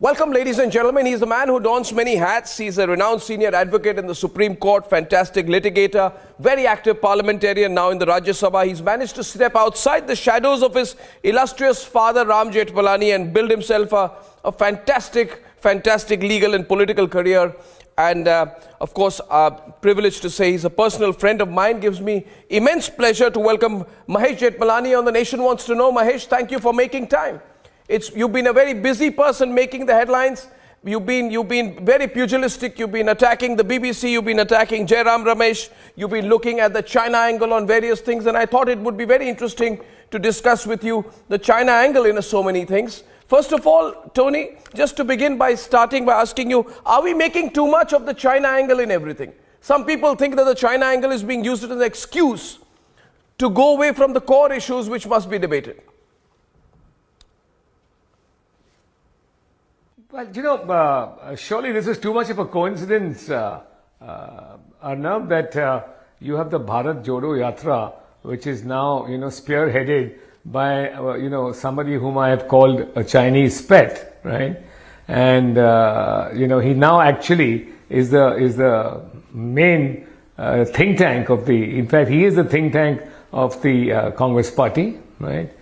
Welcome, ladies and gentlemen. He's the man who dons many hats. He's a renowned senior advocate in the Supreme Court, fantastic litigator, very active parliamentarian now in the Rajya Sabha. He's managed to step outside the shadows of his illustrious father, Ram Jethmalani, and build himself a fantastic legal and political career. And of course, privileged to say he's a personal friend of mine. Gives me immense pleasure to welcome Mahesh Jethmalani on The Nation Wants to Know. Mahesh, thank you for making time. You've been a very busy person making the headlines. You've been very pugilistic. You've been attacking the BBC. You've been attacking Jairam Ramesh. You've been looking at the China angle on various things. And I thought it would be very interesting to discuss with you the China angle in so many things. First of all, Tony, just to begin by starting by asking you, are we making too much of the China angle in everything? Some people think that the China angle is being used as an excuse to go away from the core issues which must be debated. Well, surely this is too much of a coincidence, Arnab, that you have the Bharat Jodo Yatra, which is now, spearheaded by, somebody whom I have called a Chinese pet, right? And, he now actually is the main think tank of in fact, he is the think tank of the Congress party, right?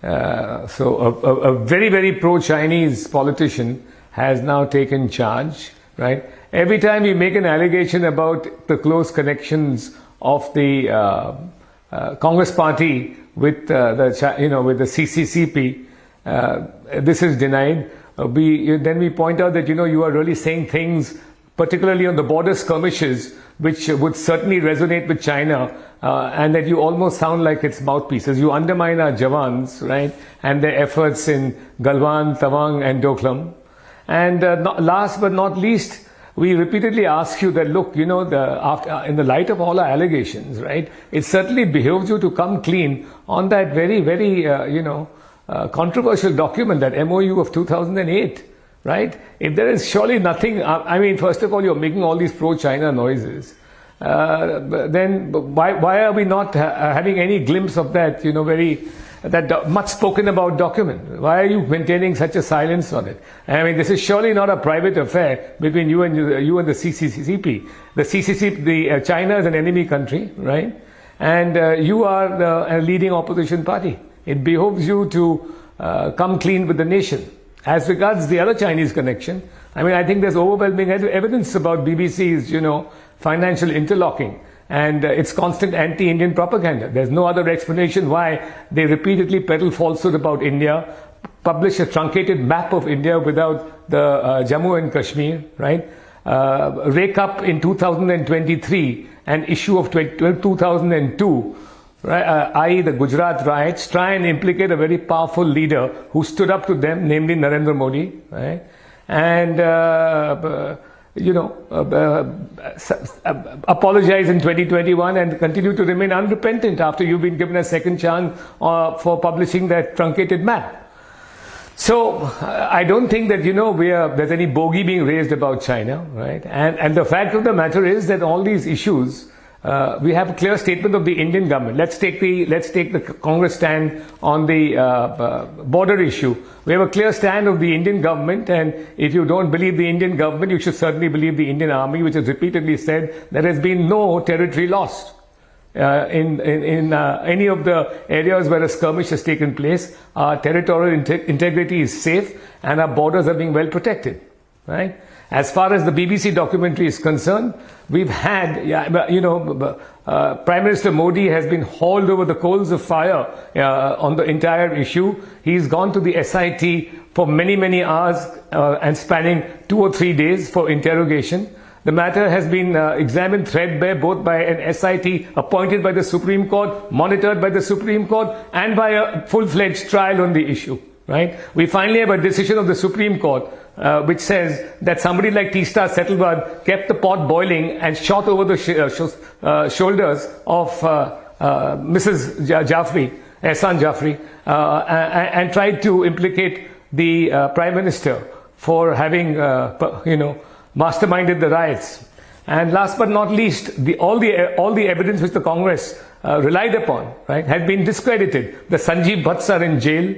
So a very, very pro-Chinese politician has now taken charge, right? Every time you make an allegation about the close connections of the Congress party with with the CCCP, this is denied. Then we point out that you are really saying things, particularly on the border skirmishes, which would certainly resonate with China, and that you almost sound like its mouthpieces. You undermine our Jawans, right, and their efforts in Galwan, Tawang, and Doklam. And last but not least, we repeatedly ask you that, look, in the light of all our allegations, right, it certainly behoves you to come clean on that very, very, controversial document, that MOU of 2008. Right? If there is surely nothing, first of all, you're making all these pro-China noises. Then why are we not having any glimpse of that, that much spoken about document? Why are you maintaining such a silence on it? This is surely not a private affair between you and the CCCP. The CCCP, China is an enemy country, right? And you are a leading opposition party. It behoves you to come clean with the nation. As regards the other Chinese connection, I think there's overwhelming evidence about BBC's, financial interlocking and its constant anti-Indian propaganda. There's no other explanation why they repeatedly peddle falsehood about India, publish a truncated map of India without the Jammu and Kashmir, right? Rake up in 2023 an issue of 2002, right, i.e. the Gujarat riots, try and implicate a very powerful leader who stood up to them, namely Narendra Modi, right? And, apologize in 2021 and continue to remain unrepentant after you've been given a second chance for publishing that truncated map. So I don't think that, there's any bogey being raised about China, right? And the fact of the matter is that all these issues, we have a clear statement of the Indian government. Let's take the Congress stand on the border issue. We have a clear stand of the Indian government, and if you don't believe the Indian government, you should certainly believe the Indian Army, which has repeatedly said there has been no territory lost in any of the areas where a skirmish has taken place. Our territorial integrity is safe, and our borders are being well protected, right? As far as the BBC documentary is concerned, we've had, Prime Minister Modi has been hauled over the coals of fire on the entire issue. He's gone to the SIT for many, many hours and spanning 2 or 3 days for interrogation. The matter has been examined threadbare both by an SIT appointed by the Supreme Court, monitored by the Supreme Court, and by a full-fledged trial on the issue. Right? We finally have a decision of the Supreme Court which says that somebody like Teesta Settlebad kept the pot boiling and shot over the shoulders of Mrs. Ehsan Jaffrey, and tried to implicate the Prime Minister for having, masterminded the riots. And last but not least, all the evidence which the Congress relied upon, right, had been discredited. The Sanjeev Bhatts are in jail.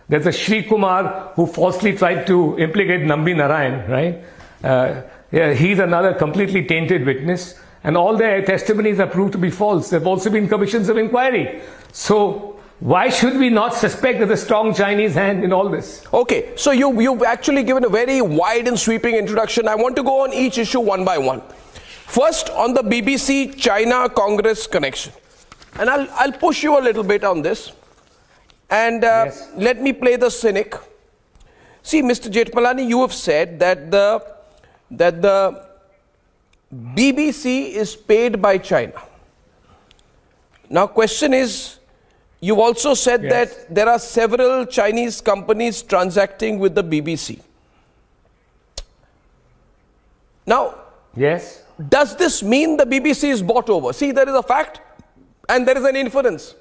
There's a Shri Kumar who falsely tried to implicate Nambi Narayan, right? Yeah, he's another completely tainted witness. And all their testimonies are proved to be false. There have also been commissions of inquiry. So why should we not suspect there's a strong Chinese hand in all this? Okay, so you've actually given a very wide and sweeping introduction. I want to go on each issue one by one. First, on the BBC China Congress connection. And I'll push you a little bit on this. And Yes. let me play the cynic. See, Mr. Jethmalani, you have said that the BBC is paid by China. Now, question is, you've also said Yes. that there are several Chinese companies transacting with the BBC. Now, Yes. does this mean the BBC is bought over? See, there is a fact and there is an inference.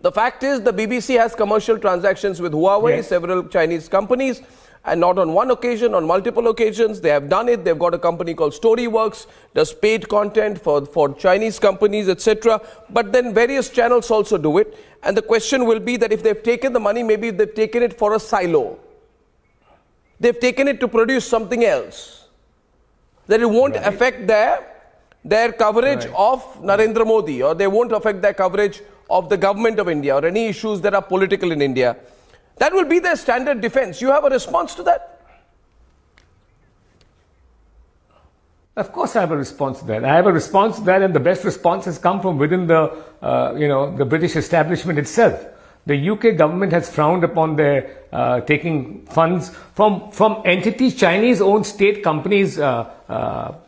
The fact is the BBC has commercial transactions with Huawei, Yes. several Chinese companies, and not on one occasion, on multiple occasions. They have done it. They've got a company called Storyworks, does paid content for Chinese companies, etc. But then various channels also do it. And the question will be that if they've taken the money, maybe they've taken it for a silo. They've taken it to produce something else. That it won't affect their coverage of Narendra Modi, or they won't affect their coverage of the government of India or any issues that are political in India. That will be their standard defense. You have a response to that? Of course I have a response to that. I have a response to that, and the best response has come from within the, the British establishment itself. The UK government has frowned upon their taking funds from entities, Chinese-owned state companies, Arnab,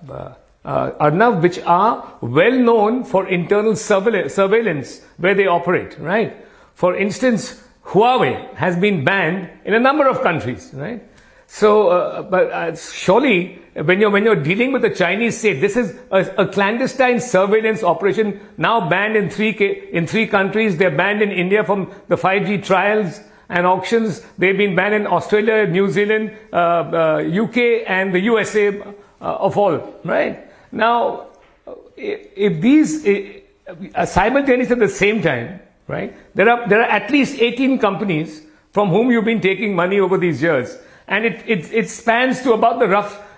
which are well known for internal surveillance where they operate, right? For instance, Huawei has been banned in a number of countries, right? So, but surely when you're dealing with the Chinese state, this is a clandestine surveillance operation now banned in three countries. They're banned in India from the 5G trials and auctions. They've been banned in Australia, New Zealand, UK, and the USA of all, right? Now, if these simultaneously at the same time, right? There are at least 18 companies from whom you've been taking money over these years, and it spans to about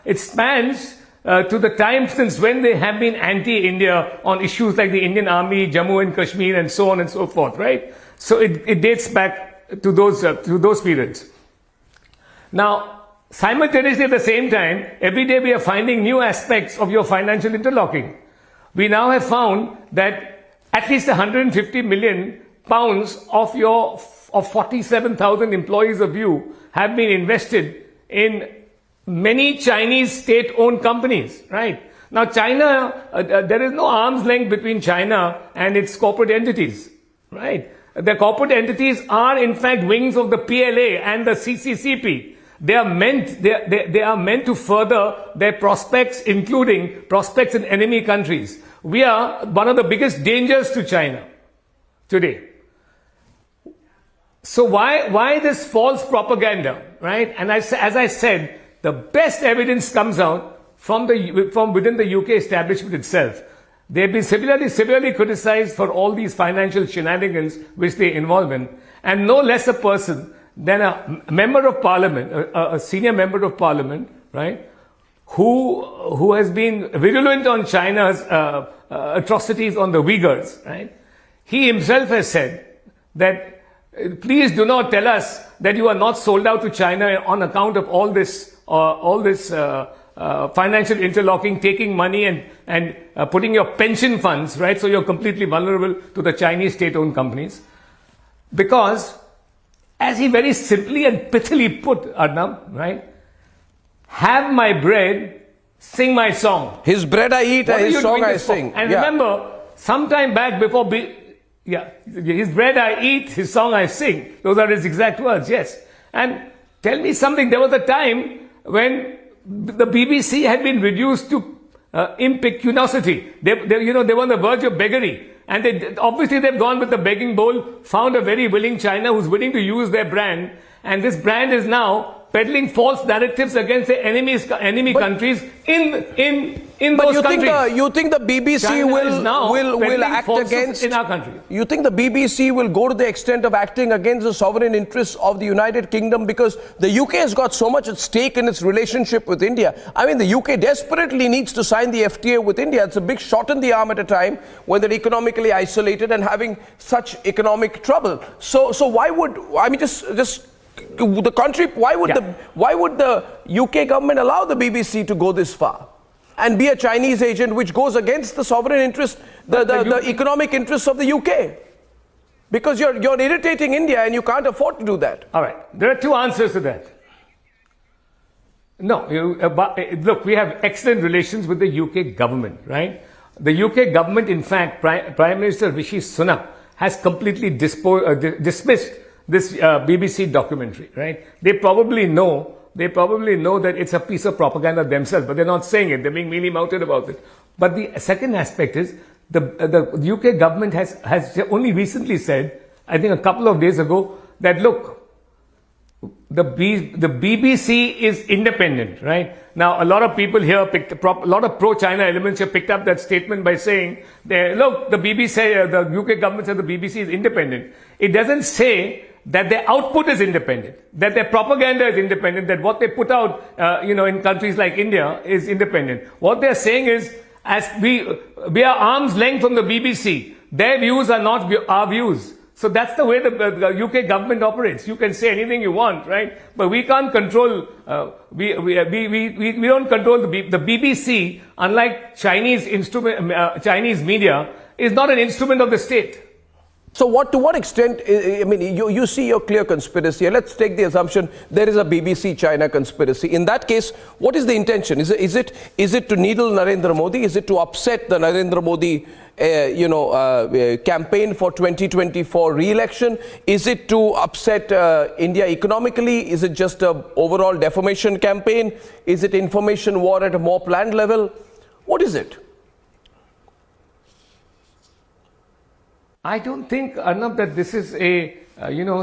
it spans to the time since when they have been anti-India on issues like the Indian Army, Jammu and Kashmir, and so on and so forth, right? So it dates back to those periods. Now, simultaneously at the same time, every day we are finding new aspects of your financial interlocking. We now have found that at least 150 million pounds of 47,000 employees of you have been invested in many Chinese state-owned companies, right? Now China, there is no arm's length between China and its corporate entities, right? The corporate entities are in fact wings of the PLA and the CCCP. They are meant to further their prospects, including prospects in enemy countries. We are one of the biggest dangers to China today. So why this false propaganda, right? And as I said, the best evidence comes out from within the UK establishment itself. They've been severely criticized for all these financial shenanigans which they involve in, and no less a person than a member of parliament, a senior member of parliament, right, who has been virulent on China's atrocities on the Uyghurs, right? He himself has said that please do not tell us that you are not sold out to China on account of all this financial interlocking, taking money and putting your pension funds, right? So you're completely vulnerable to the Chinese state-owned companies. Because, as he very simply and pithily put, Arnab, right? Have my bread, sing my song. His bread I eat, and his song I sing. And remember, sometime back before, his bread I eat, his song I sing. Those are his exact words, yes. And tell me something, there was a time when the BBC had been reduced to impecuniosity. They were on the verge of beggary. And obviously they've gone with the begging bowl, found a very willing China who's willing to use their brand. And this brand is now peddling false narratives against the enemy countries in But those countries. you think the BBC China is now will peddling act falsehoods against in our country? You think the BBC will go to the extent of acting against the sovereign interests of the United Kingdom because the UK has got so much at stake in its relationship with India? I mean, the UK desperately needs to sign the FTA with India. It's a big shot in the arm at a time when they're economically isolated and having such economic trouble. So why would just the country? Why would the UK government allow the BBC to go this far and be a Chinese agent, which goes against the sovereign interest, the economic interests of the UK? Because you're irritating India and you can't afford to do that. All right, there are two answers to that. No, look, we have excellent relations with the UK government, right? The UK government, in fact, Prime Minister Rishi Sunak has completely dismissed this BBC documentary, right? They probably know that it's a piece of propaganda themselves, but they're not saying it. They're being mealy-mouthed about it. But the second aspect is the UK government has only recently said, I think a couple of days ago, that look, the BBC is independent, right? Now, a lot of people here, a lot of pro-China elements here picked up that statement by saying, look, the BBC, the UK government said the BBC is independent. It doesn't say that their output is independent, that their propaganda is independent, that what they put out, in countries like India is independent. What they're saying is, as we are arm's length from the BBC, their views are not our views. So that's the way the UK government operates. You can say anything you want, right? But we can't control. We don't control the BBC. Unlike Chinese media, is not an instrument of the state. So to what extent, I mean, you see your clear conspiracy. Let's take the assumption there is a BBC China conspiracy. In that case, what is the intention? Is it to needle Narendra Modi? Is it to upset the Narendra Modi campaign for 2024 re-election? Is it to upset India economically? Is it just an overall defamation campaign? Is it information war at a more planned level? What is it? I don't think, Arnab, that this is a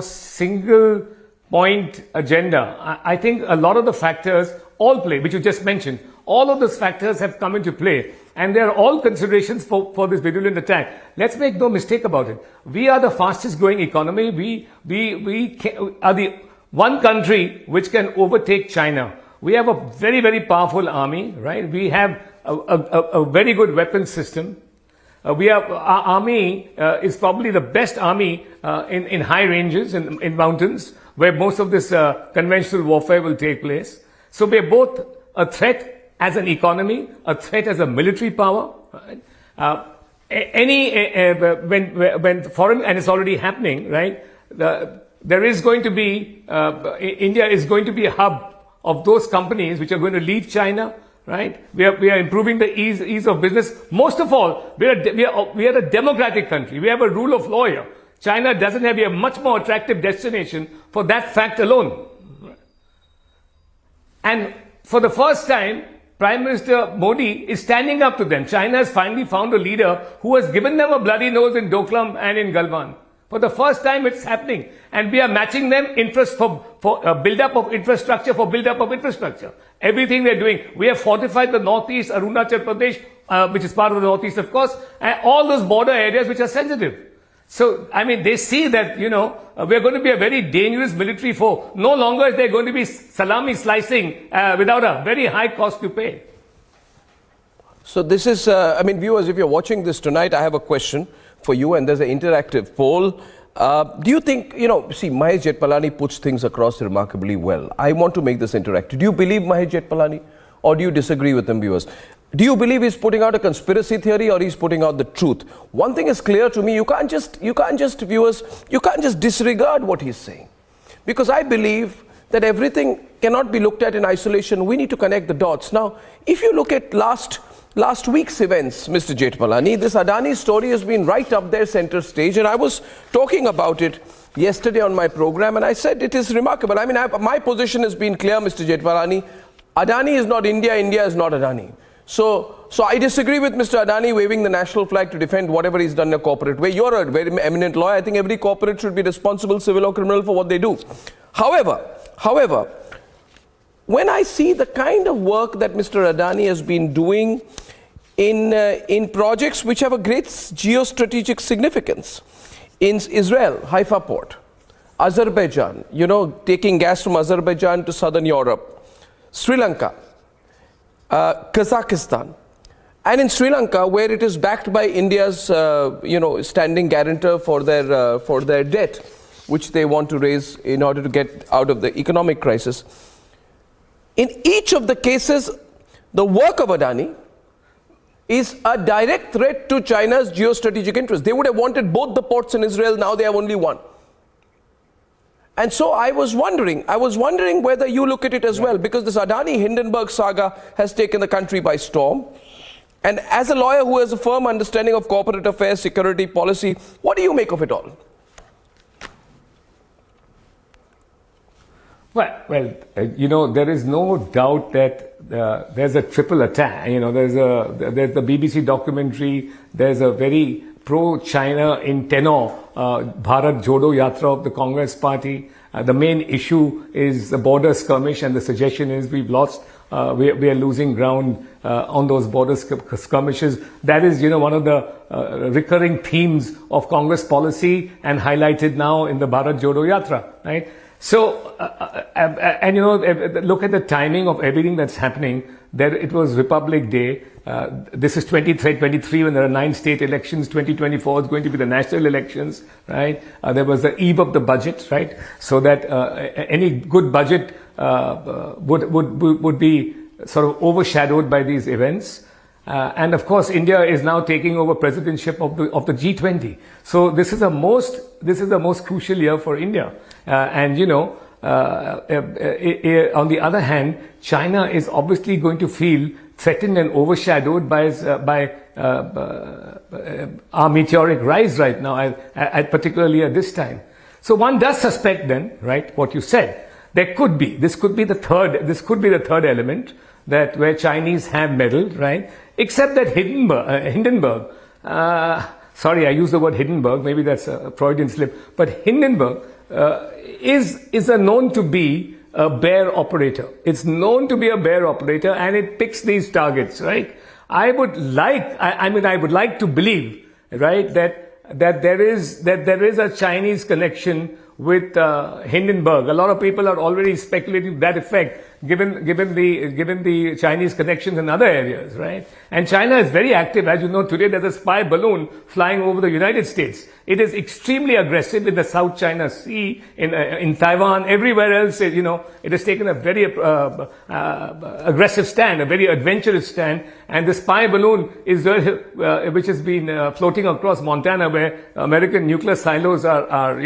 single point agenda. I think a lot of the factors all play, which you just mentioned. All of those factors have come into play, and they are all considerations for this virulent attack. Let's make no mistake about it. We are the fastest growing economy. We are the one country which can overtake China. We have a very, very powerful army, right? We have a very good weapons system. Our army is probably the best army in high ranges, in mountains, where most of this conventional warfare will take place. So we are both a threat as an economy, a threat as a military power. When foreign, and it's already happening, right? There is going to be, India is going to be a hub of those companies which are going to leave China. Right? We are improving the ease of business. Most of all, we are a democratic country. We have a rule of law here. China doesn't have a much more attractive destination for that fact alone. And for the first time, Prime Minister Modi is standing up to them. China has finally found a leader who has given them a bloody nose in Doklam and in Galwan. For the first time, it's happening. And we are matching them interest for build-up of infrastructure for build-up of infrastructure. Everything they're doing. We have fortified the northeast, Arunachal Pradesh, which is part of the northeast, of course, and all those border areas which are sensitive. So, I mean, they see that, we're going to be a very dangerous military foe. No longer is there going to be salami slicing without a very high cost to pay. So this is, viewers, if you're watching this tonight, I have a question for you, and there's an interactive poll. Do you think, see, Mahesh Jethmalani puts things across remarkably well. I want to make this interactive. Do you believe Mahesh Jethmalani, or do you disagree with him, viewers? Do you believe he's putting out a conspiracy theory, or he's putting out the truth? One thing is clear to me, you can't just disregard what he's saying. Because I believe that everything cannot be looked at in isolation. We need to connect the dots. Now, if you look at last week's events, Mr. Jethmalani, this Adani story has been right up there center stage, and I was talking about it yesterday on my program, and I said it is remarkable. I mean, my position has been clear, Mr. Jethmalani. Adani is not India, India is not Adani. So I disagree with Mr. Adani waving the national flag to defend whatever he's done in a corporate way. You're a very eminent lawyer. I think every corporate should be responsible, civil or criminal, for what they do. However, when I see the kind of work that Mr. Adani has been doing in projects which have a great geostrategic significance, in Israel, Haifa port, Azerbaijan, taking gas from Azerbaijan to southern Europe, Sri Lanka, Kazakhstan, and in Sri Lanka, where it is backed by India's, standing guarantor for their debt, which they want to raise in order to get out of the economic crisis. In each of the cases, the work of Adani is a direct threat to China's geostrategic interests. They would have wanted both the ports in Israel, now they have only one. And so I was wondering whether you look at it as well, because this Adani-Hindenburg saga has taken the country by storm. And as a lawyer who has a firm understanding of corporate affairs, security policy, what do you make of it all? Well, there is no doubt that there's a triple attack. There's the BBC documentary. There's a very pro-China in tenor, Bharat Jodo Yatra of the Congress Party. The main issue is the border skirmish, and the suggestion is we are losing ground on those border skirmishes. That is, one of the recurring themes of Congress policy, and highlighted now in the Bharat Jodo Yatra, right? So, look at the timing of everything that's happening. There, it was Republic Day. This is 2023 when there are 9 state elections. 2024 is going to be the national elections, right? There was the eve of the budget, right? So that any good budget would be sort of overshadowed by these events. And of course, India is now taking over presidency of the G20. So this is the most crucial year for India. On the other hand, China is obviously going to feel threatened and overshadowed by our meteoric rise right now, particularly at this time. So one does suspect then, right, what you said. This could be the third element that where Chinese have meddled, right? Except that Hindenburg, sorry, I use the word Hindenburg, maybe that's a Freudian slip, but Hindenburg is known to be a bear operator. It's known to be a bear operator, and it picks these targets, right? I would like to believe, right, that there is a Chinese connection with Hindenburg. A lot of people are already speculating to that effect, given the Chinese connections in other areas, right? And China is very active. As you know, today there's a spy balloon flying over the United States. It is extremely aggressive in the South China Sea, in Taiwan, everywhere else. It has taken a very aggressive stand, a very adventurous stand. And the spy balloon is which has been floating across Montana, where American nuclear silos have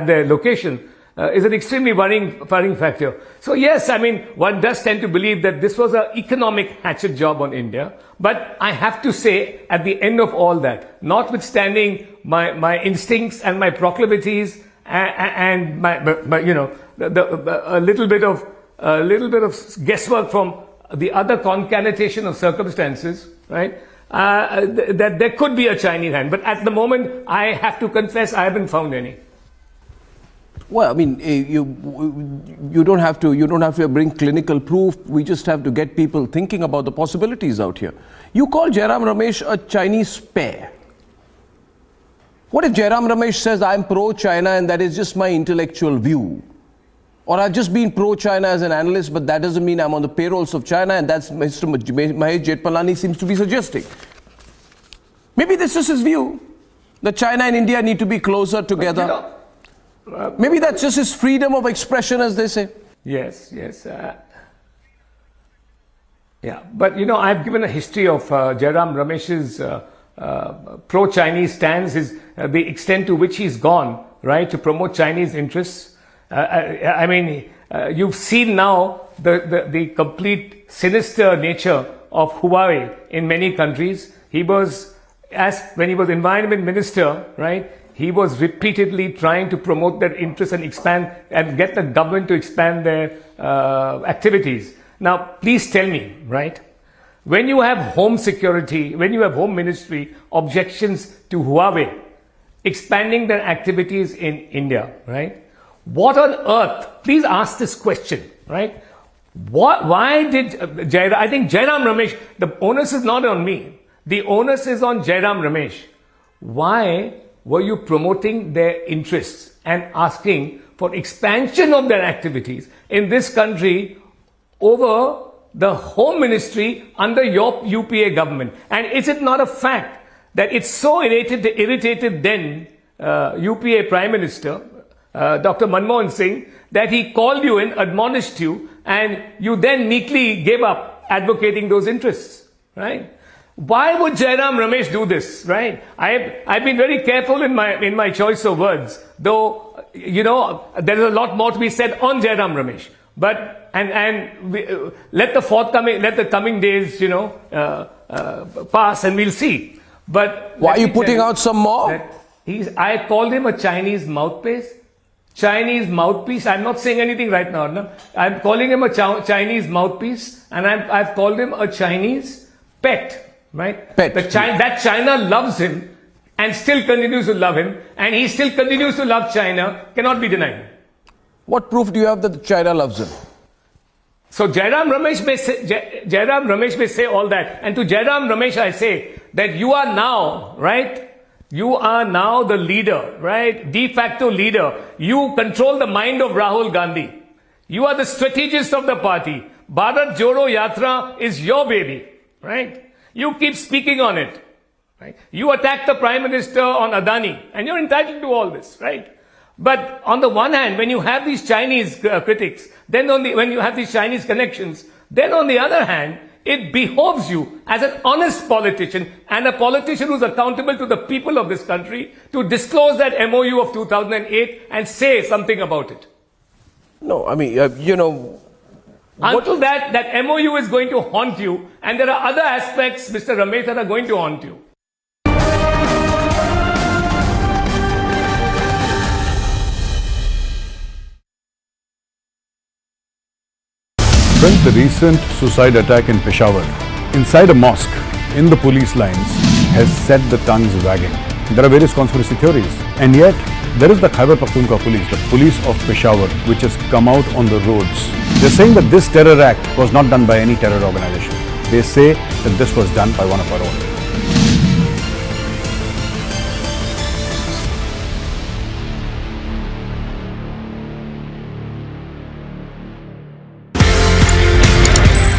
their location, is an extremely worrying factor. So yes, one does tend to believe that this was an economic hatchet job on India. But I have to say, at the end of all that, notwithstanding my instincts and my proclivities and a little bit of guesswork from the other concatenation of circumstances, right? That there could be a Chinese hand, but at the moment, I have to confess, I haven't found any. Well, you don't have to bring clinical proof. We just have to get people thinking about the possibilities out here. You call Jairam Ramesh a Chinese spare. What if Jairam Ramesh says, I'm pro-China and that is just my intellectual view? Or I've just been pro-China as an analyst, but that doesn't mean I'm on the payrolls of China, and that's Mr. Mahesh Jethmalani seems to be suggesting. Maybe this is his view, that China and India need to be closer together. Maybe that's just his freedom of expression, as they say. Yes. Yeah, but I've given a history of Jairam Ramesh's pro-Chinese stance, the extent to which he's gone, right, to promote Chinese interests. You've seen now the complete sinister nature of Huawei in many countries. When he was environment minister, right, he was repeatedly trying to promote their interests and expand and get the government to expand their activities. Now, please tell me, right, when you have home security, when you have home ministry objections to Huawei expanding their activities in India, right? What on earth, please ask this question, right? Why did I think Jairam Ramesh, the onus is not on me. The onus is on Jairam Ramesh. Why were you promoting their interests and asking for expansion of their activities in this country over the Home Ministry under your UPA government? And is it not a fact that it's so irritated then UPA Prime Minister, Dr. Manmohan Singh, that he called you in, admonished you, and you then meekly gave up advocating those interests, right? Why would Jairam Ramesh do this, right? I've been very careful in my choice of words, though, you know, there is a lot more to be said on Jairam Ramesh. But, let the coming days, you know, pass and we'll see. But why are you putting out some more? I called him a Chinese mouthpiece. Chinese mouthpiece. I'm not saying anything right now, no? I'm calling him a Chinese mouthpiece, and I've called him a Chinese pet. Right? Pet. That China loves him and still continues to love him, and he still continues to love China, cannot be denied. What proof do you have that China loves him? So Jairam Ramesh may say all that. And to Jairam Ramesh I say that you are now, right? You are now the leader, right? De facto leader. You control the mind of Rahul Gandhi. You are the strategist of the party. Bharat Jodo Yatra is your baby, right? You keep speaking on it, right? You attack the Prime Minister on Adani, and you're entitled to all this, right? But on the one hand, when you have these Chinese critics, then when you have these Chinese connections, then on the other hand, it behoves you as an honest politician and a politician who's accountable to the people of this country to disclose that MOU of 2008 and say something about it. No, I mean, you know... Until that MOU is going to haunt you, and there are other aspects, Mr. Ramesh, that are going to haunt you. Friends, the recent suicide attack in Peshawar, inside a mosque, in the police lines, has set the tongues wagging. There are various conspiracy theories, and yet there is the Khyber Pakhtunkhwa police, the police of Peshawar, which has come out on the roads. They're saying that this terror act was not done by any terror organization. They say that this was done by one of our own.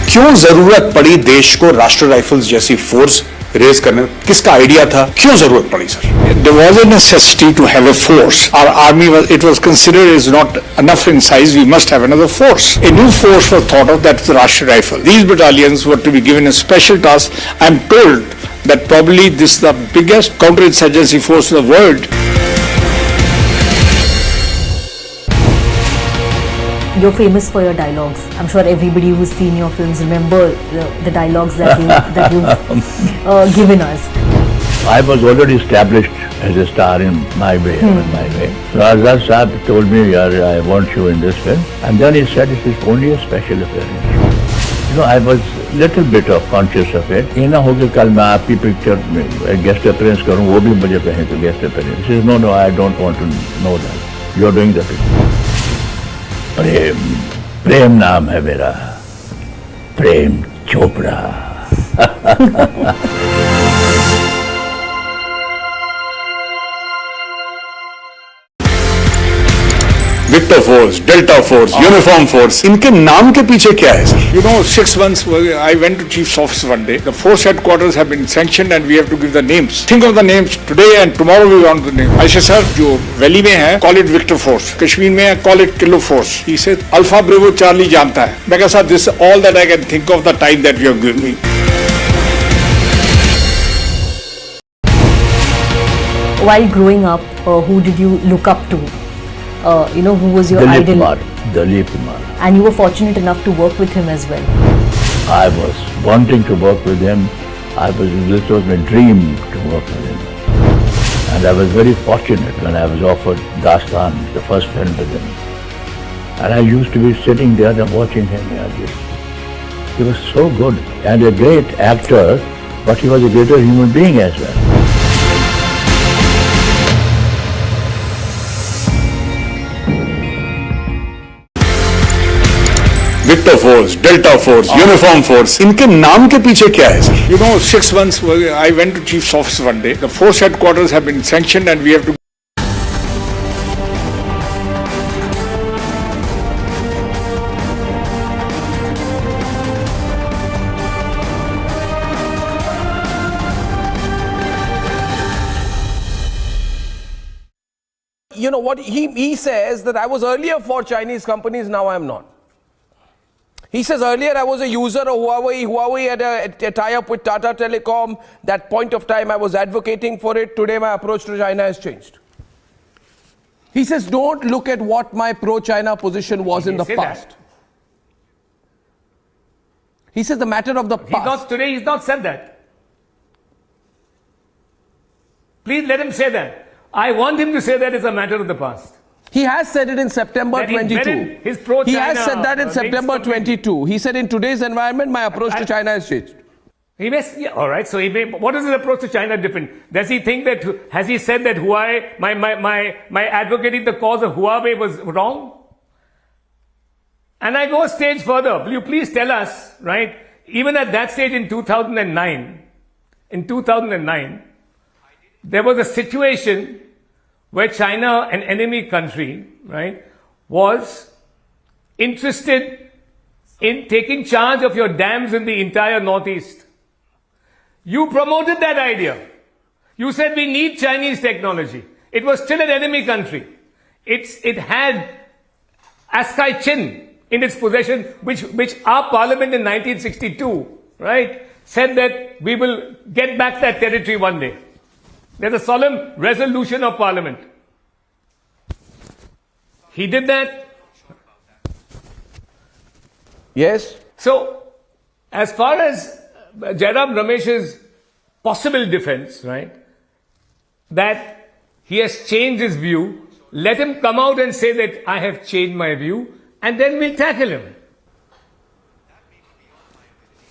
क्यों जरूरत पड़ी देश को राष्ट्रीय rifles जैसी force raise करने? किसका idea था? क्यों जरूरत पड़ी sir? There was a necessity to have a force. Our army was considered is not enough in size. We must have another force. A new force was thought of, that's the Rashtriya Rifle. These battalions were to be given a special task. I'm told that probably this is the biggest counterinsurgency force in the world. You're famous for your dialogues. I'm sure everybody who's seen your films remember the dialogues that you've given us. I was already established as a star in my way. So Azad Saab told me, I want you in this film. And then he said, it is only a special appearance. You know, I was little bit of conscious of it. ये ना हो कि कल मैं आपकी picture में guest appearance करूँ, वो भी मुझे कहें तो guest appearance. He says, no, I don't want to know that. You're doing the picture. प्रेम नाम है मेरा, Prem Chopra. Victor Force, Delta Force, Uniform Force. इनके नाम के पीछे क्या है sir? You know, 6 months I went to Chief's office one day. The force headquarters have been sanctioned and we have to give the names. Think of the names today and tomorrow we want the name. I said, sir, जो valley में है, call it Victor Force. Kashmir में है, call it Kilo Force. He said, Alpha Bravo Charlie जानता है. मैं कहा, sir, this is all that I can think of the time that you have given me. While growing up, who did you look up to? Who was your idol? Dalip Kumar. And you were fortunate enough to work with him as well. I was wanting to work with him. This was my dream to work with him. And I was very fortunate when I was offered Dastan, the first film with him. And I used to be sitting there and watching him. He was so good and a great actor, but he was a greater human being as well. Victor Force, Delta Force, Uniform Force. इनके नाम के पीछे क्या है sir? You know, 6 months I went to Chief's office one day. The force headquarters have been sanctioned and we have to. You know what, he says that I was earlier for Chinese companies, now I am not. He says earlier I was a user of Huawei. Huawei had a tie-up with Tata Telecom. That point of time I was advocating for it. Today my approach to China has changed. He says don't look at what my pro-China position was in the past. He says the matter of the past. Today he's not said that. Please let him say that. I want him to say that it's a matter of the past. He has said it in September 22. His pro-China he has said that in September 22. He said in today's environment, my approach to China has changed. He may, yeah, all right. So he may. What is his approach to China different? Does he think that? Has he said that Huawei, my advocating the cause of Huawei was wrong? And I go a stage further. Will you please tell us, right? Even at that stage in 2009, there was a situation where China, an enemy country, right, was interested in taking charge of your dams in the entire Northeast. You promoted that idea. You said we need Chinese technology. It was still an enemy country. It had Askai Chin in its possession, which our parliament in 1962, right, said that we will get back that territory one day. There's a solemn resolution of parliament. He did that. Yes. So, as far as Jairam Ramesh's possible defense, right, that he has changed his view, let him come out and say that I have changed my view, and then we'll tackle him.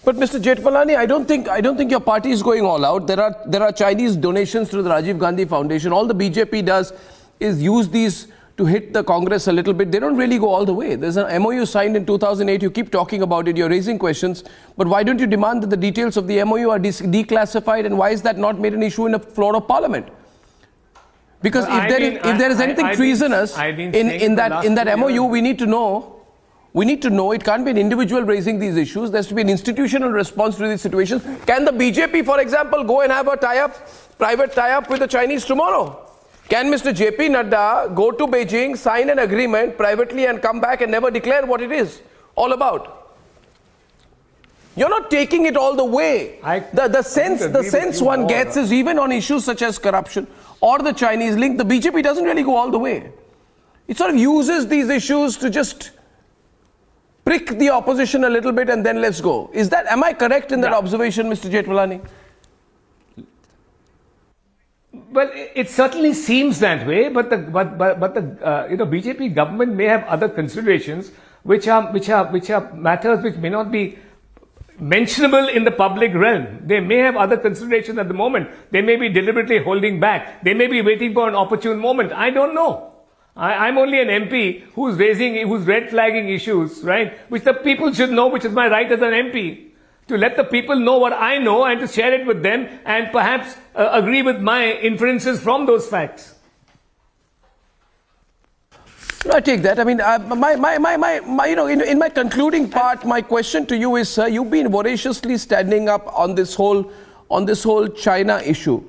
But Mr. Jethmalani, I don't think your party is going all out. There are Chinese donations through the Rajiv Gandhi Foundation. All the BJP does is use these to hit the Congress a little bit. They don't really go all the way. There's an MOU signed in 2008. You keep talking about it. You're raising questions. But why don't you demand that the details of the MOU are declassified? And why is that not made an issue in the floor of Parliament? Because Well, if there is anything treasonous in that MOU, we need to know. We need to know. It can't be an individual raising these issues. There has to be an institutional response to these situations. Can the BJP, for example, go and have a private tie-up with the Chinese tomorrow? Can Mr. JP Nadda go to Beijing, sign an agreement privately and come back and never declare what it is all about? You're not taking it all the way. The sense one gets is even on issues such as corruption or the Chinese link, the BJP doesn't really go all the way. It sort of uses these issues to just prick the opposition a little bit and then let's go. Am I correct in that observation, Mr. Jethmalani? Well, it certainly seems that way, but the BJP government may have other considerations which are matters which may not be mentionable in the public realm. They may have other considerations at the moment. They may be deliberately holding back. They may be waiting for an opportune moment. I don't know. I'm only an MP who's red flagging issues, right? Which the people should know, which is my right as an MP. To let the people know what I know and to share it with them and perhaps agree with my inferences from those facts. I take that. I mean, in my concluding part, my question to you is, sir, you've been voraciously standing up on this whole China issue.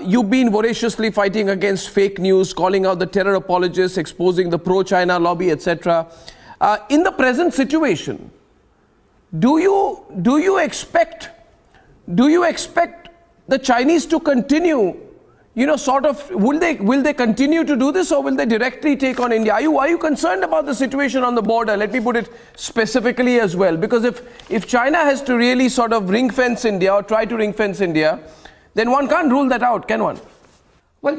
You've been voraciously fighting against fake news, calling out the terror apologists, exposing the pro-China lobby, etc. In the present situation, do you expect the Chinese to continue? Will they continue to do this, or will they directly take on India? Are you concerned about the situation on the border? Let me put it specifically as well, because if China has to really sort of ring fence India or try to ring fence India, then one can't rule that out, can one? Well,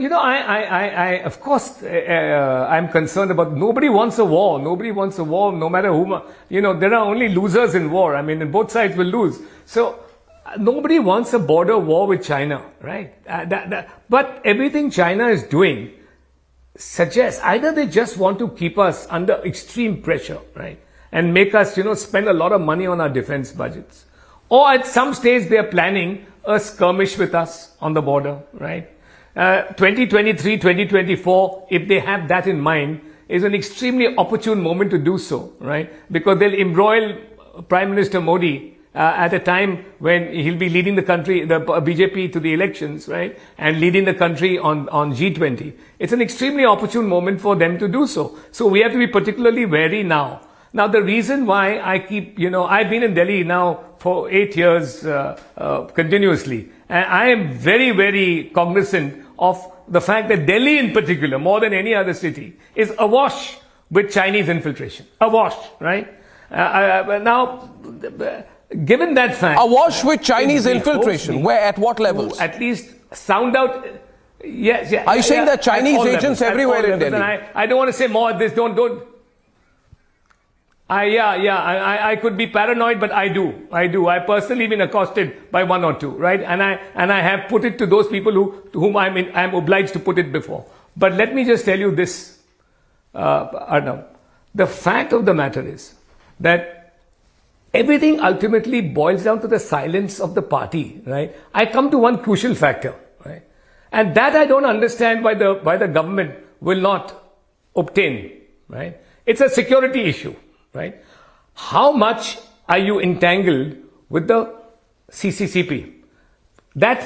of course, I'm concerned about, nobody wants a war. Nobody wants a war, no matter whom, there are only losers in war. I mean, both sides will lose. So, nobody wants a border war with China, right? But everything China is doing suggests either they just want to keep us under extreme pressure, right? and make us, spend a lot of money on our defense budgets. Or at some stage they are planning a skirmish with us on the border, right? 2023, 2024, if they have that in mind, is an extremely opportune moment to do so, right? Because they'll embroil Prime Minister Modi at a time when he'll be leading the country, the BJP, to the elections, right? And leading the country on G20. It's an extremely opportune moment for them to do so. So we have to be particularly wary now. Now, the reason why I keep, I've been in Delhi now for 8 years continuously. And I am very, very cognizant of the fact that Delhi in particular, more than any other city, is awash with Chinese infiltration. Awash, right? Now, given that fact... Awash with Chinese infiltration? Where, at what levels? At least sound out... Yes, yeah. Are you saying that Chinese agents levels, everywhere in Delhi? I don't want to say more of this. Don't. I could be paranoid, but I do. I personally been accosted by one or two, right? And I have put it to those people to whom I'm obliged to put it before. But let me just tell you this, Arnab. The fact of the matter is that everything ultimately boils down to the silence of the party, right? I come to one crucial factor, right? And that I don't understand why the government will not obtain, right? It's a security issue. Right? How much are you entangled with the CCCP? That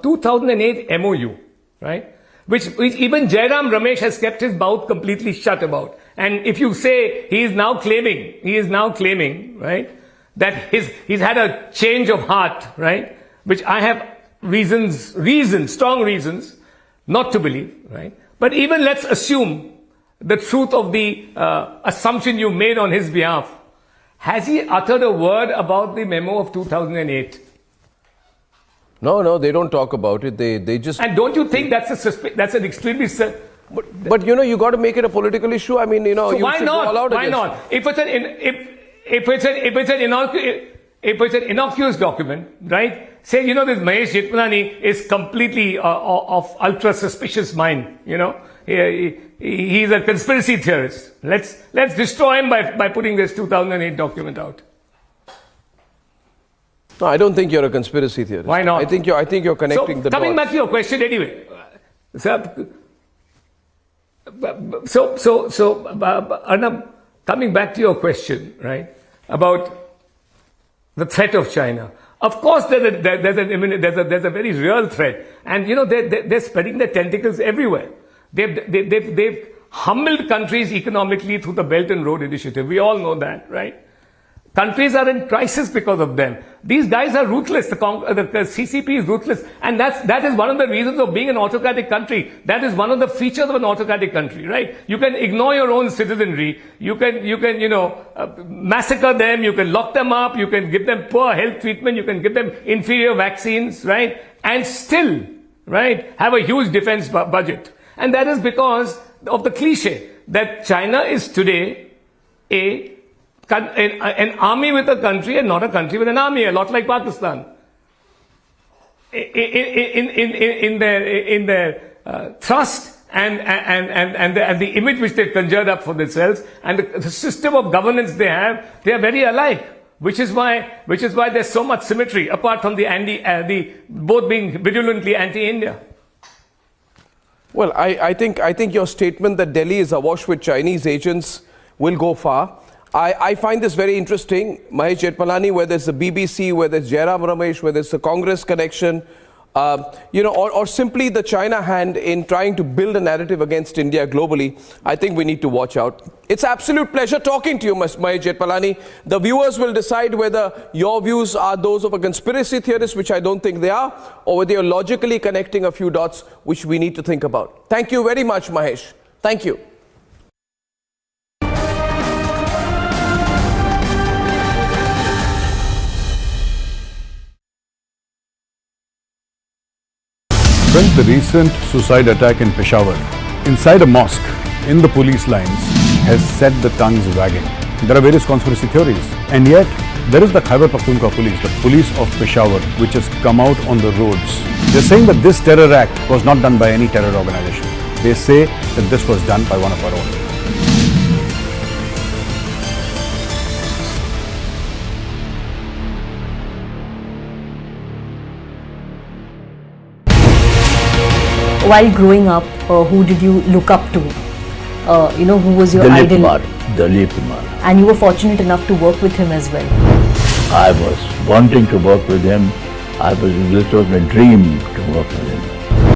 2008 MOU, right? Which even Jairam Ramesh has kept his mouth completely shut about. And if you say he is now claiming, right, that he's had a change of heart, right? Which I have strong reasons not to believe, right? But even let's assume the truth of the assumption you made on his behalf. Has he uttered a word about the memo of 2008? No, they don't talk about it. They just... And don't you think that's an extremely... But you got to make it a political issue. I mean, so you why should not? go all out Why against not? If it's an innocuous document, right? Say, this Mahesh Jethmalani is completely of ultra suspicious mind, He's a conspiracy theorist. Let's destroy him by putting this 2008 document out. No, I don't think you're a conspiracy theorist. Why not? I think you're connecting the dots. Coming back to your question anyway. Arnab, coming back to your question, right, about the threat of China. Of course, there's a very real threat, and they're spreading their tentacles everywhere. They've humbled countries economically through the Belt and Road Initiative. We all know that, right? Countries are in crisis because of them. These guys are ruthless. The CCP is ruthless. And that is one of the reasons of being an autocratic country. That is one of the features of an autocratic country, right? You can ignore your own citizenry. You can massacre them. You can lock them up. You can give them poor health treatment. You can give them inferior vaccines, right? And still, right, have a huge defense budget. And that is because of the cliche that China is today an army with a country and not a country with an army, a lot like Pakistan. In their thrust and the image which they've conjured up for themselves and the system of governance they are very alike. Which is why there's so much symmetry apart from the both being virulently anti-India. Well, I think your statement that Delhi is awash with Chinese agents will go far. I find this very interesting. Mahesh Jethmalani, whether it's the BBC, whether it's Jairam Ramesh, whether it's the Congress connection, or simply the China hand in trying to build a narrative against India globally, I think we need to watch out. It's absolute pleasure talking to you, Mahesh Jethmalani. The viewers will decide whether your views are those of a conspiracy theorist, which I don't think they are, or whether you're logically connecting a few dots, which we need to think about. Thank you very much, Mahesh. Thank you. Friends, the recent suicide attack in Peshawar, inside a mosque, in the police lines, has set the tongues wagging. There are various conspiracy theories. And yet, there is the Khyber Pakhtunkhwa police, the police of Peshawar, which has come out on the roads. They're saying that this terror act was not done by any terror organization. They say that this was done by one of our own. while growing up, who did you look up to? Who was your Dilip idol? Kumar. Dilip Kumar. And you were fortunate enough to work with him as well. I was wanting to work with him. This was my dream to work with him.